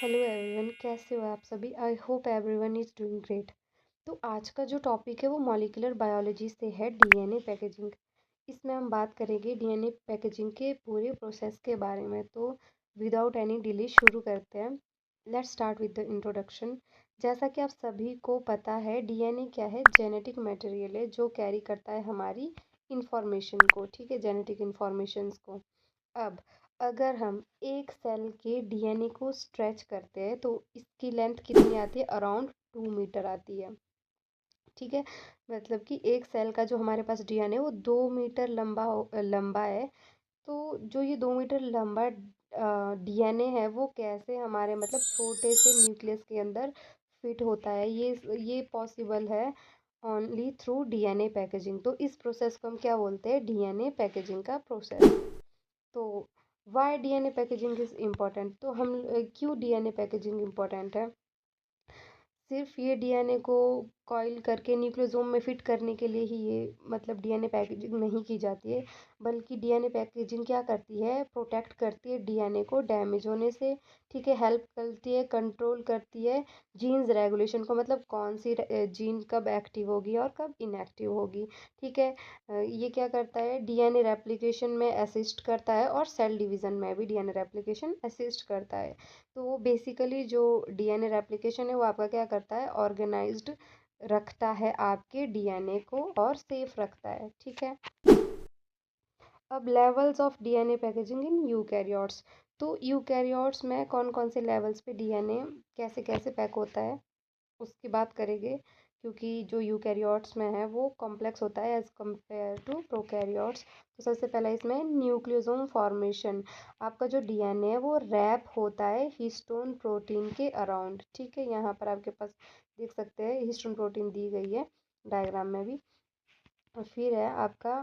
Hello everyone, कैसे हो आप सभी। I hope everyone is doing great. तो आज का जो टॉपिक है वो मॉलिक्यूलर बायोलॉजी से है, डीएनए पैकेजिंग। इसमें हम बात करेंगे डीएनए पैकेजिंग के पूरे प्रोसेस के बारे में। तो विदाउट एनी डिले शुरू करते हैं। Let's start with the introduction. जैसा कि आप सभी को पता है, डीएनए क्या है? जेनेटिक मटेरियल है जो कैरी करता है हमारी इंफॉर्मेशन को, ठीक है, जेनेटिक इंफॉर्मेशंस को। अब अगर हम एक सेल के डीएनए को स्ट्रेच करते हैं तो इसकी लेंथ कितनी आती है? अराउंड 2 मीटर आती है, ठीक है। मतलब कि एक सेल का जो हमारे पास डीएनए वो 2 मीटर लंबा है। तो जो ये 2 मीटर लंबा डीएनए है वो कैसे हमारे मतलब छोटे से न्यूक्लियस के अंदर फिट होता है? ये पॉसिबल है ओनली थ्रू डीएनए पैकेजिंग। तो इस प्रोसेस को हम क्या बोलते हैं? डीएनए पैकेजिंग का प्रोसेस। तो why DNA packaging is important? तो हम क्यों डीएनए पैकेजिंग इम्पॉर्टेंट है? सिर्फ ये डीएनए को कॉइल करके न्यूक्लियोसोम में फिट करने के लिए ही ये मतलब डीएनए पैकेजिंग नहीं की जाती है, बल्कि डीएनए पैकेजिंग क्या करती है? प्रोटेक्ट करती है डीएनए को डैमेज होने से, ठीक है। हेल्प करती है, कंट्रोल करती है जीन्स रेगुलेशन को, मतलब कौन सी जीन कब एक्टिव होगी और कब इनएक्टिव होगी, ठीक है। ये क्या करता है? डीएनए रेप्लिकेशन में असिस्ट करता है और सेल डिवीज़न में भी डीएनए रेप्लिकेशन असिस्ट करता है। तो वो बेसिकली जो डीएनए रेप्लिकेशन है वो आपका क्या करता है? ऑर्गेनाइज्ड रखता है आपके डीएनए को और सेफ रखता है, ठीक है। अब levels of DNA packaging in eukaryotes. तो यूकैरियोट्स में कौन कौन से लेवल्स पे डीएनए कैसे कैसे पैक होता है उसकी बात करेंगे, क्योंकि जो यूकैरियोट्स में है वो कॉम्प्लेक्स होता है एज कम्पेयर टू प्रोकैरियोट्स। तो सबसे पहला इसमें न्यूक्लियोसोम फॉर्मेशन। आपका जो डीएनए है वो रैप होता है हिस्टोन प्रोटीन के अराउंड, ठीक है। यहाँ पर आपके पास देख सकते हैं हिस्टोन प्रोटीन दी गई है डायग्राम में भी। और फिर है आपका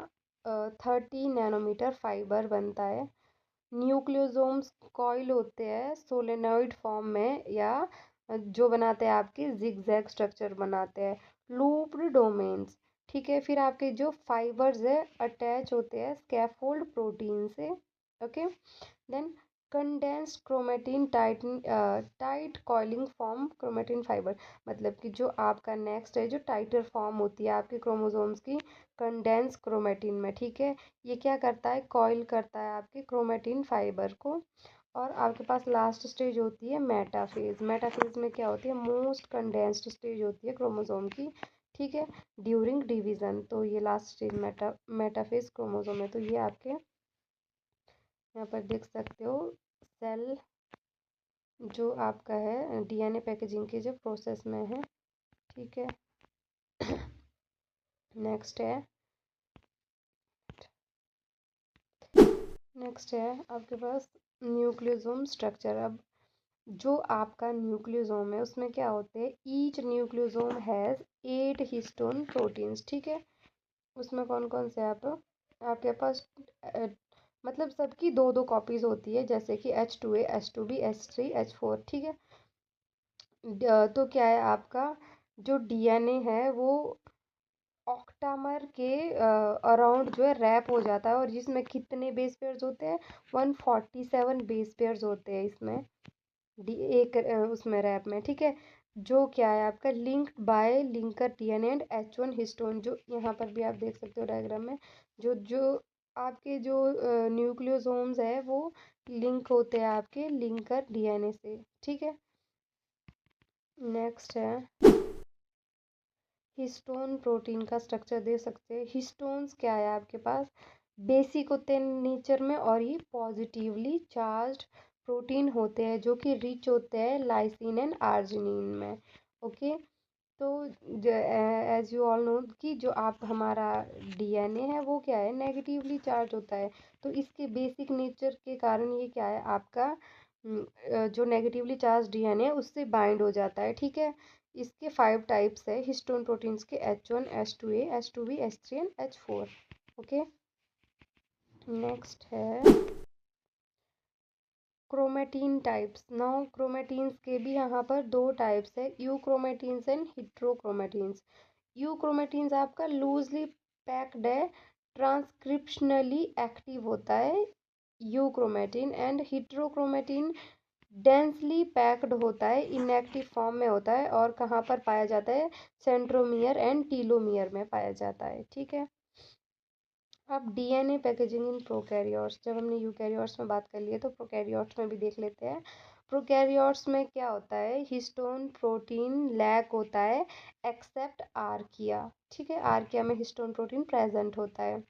30 नैनोमीटर फाइबर बनता है। न्यूक्लियोसोम्स कॉइल होते हैं सोलेनॉइड फॉर्म में, या जो बनाते हैं आपके जिगजैग स्ट्रक्चर बनाते हैं, लूप्ड डोमेन्स, ठीक है। फिर आपके जो फाइबर्स है अटैच होते हैं स्कैफोल्ड प्रोटीन से, okay. Then condensed chromatin tight coiling form chromatin fibre. मतलब कि जो आपका नेक्स्ट है जो टाइटर फॉर्म होती है आपके क्रोमोसोम्स की कंडेंस क्रोमेटिन में, ठीक है। ये क्या करता है? कॉइल करता है आपके क्रोमेटिन फाइबर को। और आपके पास लास्ट स्टेज होती है मेटाफेज। मेटाफेज में क्या होती है? मोस्ट कंडेंस्ड स्टेज होती है क्रोमोसोम की, ठीक है, ड्यूरिंग डिवीज़न। तो ये लास्ट स्टेज मेटाफेज क्रोमोसोम है। तो ये आपके यहाँ पर देख सकते हो सेल जो आपका है डीएनए पैकेजिंग के जो प्रोसेस में है, ठीक है। नेक्स्ट है आपके पास न्यूक्लियोसोम स्ट्रक्चर। अब जो आपका न्यूक्लियोसोम है उसमें क्या होते हैं? Each nucleosome has 8 histone proteins, ठीक है। उसमें कौन कौन से आपके पास मतलब सबकी दो दो कॉपीज होती है, जैसे कि H2A, H2B, H3, H4, ठीक है। तो क्या है आपका जो डीएनए है वो ऑक्टामर के अराउंड जो है रैप हो जाता है, और जिसमें कितने बेस पेयर्स होते हैं? 147 बेस पेयर्स होते हैं इसमें डी एक उसमें रैप में, ठीक है। जो क्या है आपका linked by linker DNA and H1 histone. जो यहाँ पर भी आप देख सकते हो डायग्राम में, जो जो आपके जो न्यूक्लियोसोम्स है वो लिंक होते हैं आपके लिंकर डीएनए से, ठीक है। नेक्स्ट है हिस्टोन प्रोटीन का स्ट्रक्चर दे सकते हैं। हिस्टोन्स क्या है आपके पास? बेसिक होते हैं नेचर में और ये पॉजिटिवली चार्ज्ड प्रोटीन होते हैं जो कि रिच होते हैं लाइसिन एंड आर्जिनिन में, ओके। तो एज यू ऑल नो कि जो आप हमारा डीएनए है वो क्या है? नेगेटिवली चार्ज होता है। तो इसके बेसिक नेचर के कारण ये क्या है आपका जो नेगेटिवली चार्ज डीएनए है उससे बाइंड हो जाता है, ठीक है। इसके 5 टाइप्स है हिस्टोन प्रोटीन्स के: H1, H2A, H2B, H3 and H4, okay. Next है क्रोमेटीन टाइप्स। नाउ क्रोमेटीन्स के भी यहाँ पर 2 टाइप्स है, यूक्रोमेटीन्स एंड हिट्रोक्रोमेटीन्स। यूक्रोमेटीन्स आपका लूजली पैक्ड है, ट्रांसक्रिप्शनली एक्टिव होता है यूक्रोमेटिन। एंड हिट्रोक्रोमेटिन डेंसली पैक्ड होता है, इनएक्टिव फॉर्म में होता है और कहाँ पर पाया जाता है, सेंट्रोमियर एंड टीलोमियर में पाया जाता है। ठीक है, अब डीएनए पैकेजिंग इन प्रोकैरियोट्स, जब हमने यूकैरियोट्स में बात कर ली है तो प्रोकैरियोट्स में भी देख लेते हैं। प्रोकैरियोट्स में क्या होता है, हिस्टोन प्रोटीन लैक होता है एक्सेप्ट आर्किया। ठीक है, आर्किया में हिस्टोन प्रोटीन प्रेजेंट होता है।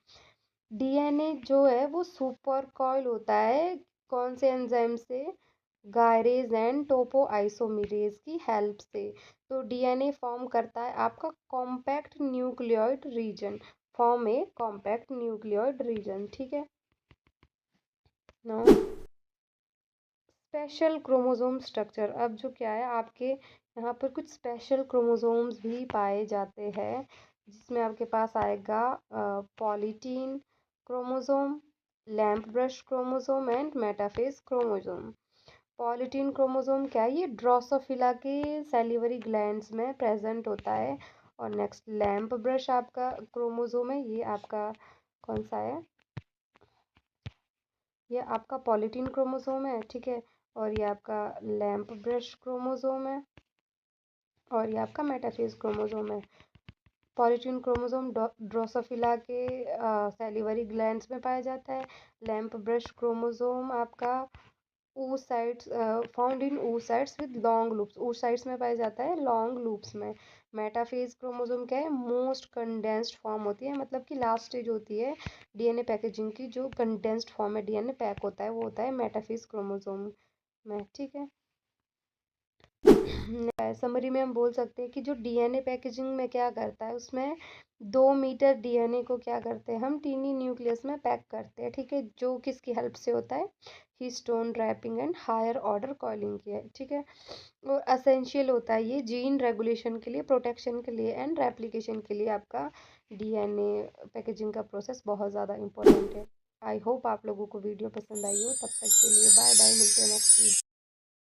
डीएनए जो है वो सुपर कॉइल होता है, कौन से एंजाइम से, गायरेज एंड टोपो आइसोमेरेज की हेल्प से। तो डीएनए फॉर्म करता है आपका कॉम्पैक्ट न्यूक्लियोइड रीजन, फॉर्म ए कॉम्पैक्ट न्यूक्लियोइड रीजन। ठीक है ना, स्पेशल क्रोमोसोम स्ट्रक्चर, अब जो क्या है आपके यहाँ पर कुछ स्पेशल क्रोमोसोम्स भी पाए जाते हैं, जिसमें आपके पास आएगा polytene chromosome, lamp brush chromosome and metaphase chromosome. Polytene chromosome क्या है, ये ड्रोसोफिला के सैलिवरी ग्लैंड्स में प्रेजेंट होता है। और नेक्स्ट लैम्प ब्रश आपका क्रोमोसोम है, ये आपका कौन सा है, ये आपका पॉलीटीन क्रोमोसोम है। ठीक है, और ये आपका लैम्प ब्रश क्रोमोसोम है और ये आपका मेटाफेज क्रोमोसोम है। पॉलीटीन क्रोमोसोम ड्रोसोफिला के सैलिवरी ग्लैंड्स में पाया जाता है। लैम्प ब्रश क्रोमोसोम आपका oocytes found in oocytes with long loops, oocytes में पाया जाता है लॉन्ग लूप्स में। मेटाफेज क्रोमोसोम क्या है, मोस्ट कंडेंस्ड फॉर्म होती है, मतलब कि लास्ट स्टेज होती है डीएनए पैकेजिंग की, जो कंडेंस्ड फॉर्म में डीएनए पैक होता है वो होता है मेटाफेज क्रोमोसोम में। ठीक है, समरी में हम बोल सकते हैं कि जो डीएनए पैकेजिंग में क्या करता है, उसमें 2 मीटर डीएनए को क्या करते हैं हम, टीनी न्यूक्लियस में पैक करते हैं। ठीक है, जो किसकी हेल्प से होता है, histone wrapping and higher order coiling की है। ठीक है, और असेंशियल होता है ये जीन रेगुलेशन के लिए, प्रोटेक्शन के लिए एंड रेप्लिकेशन के लिए आपका डीएनए पैकेजिंग का प्रोसेस बहुत ज़्यादा इंपॉर्टेंट है। आई होप आप लोगों को वीडियो पसंद आई हो, तब तक के लिए बाय बाय, मिलते हैं नेक्स्ट वीडियो।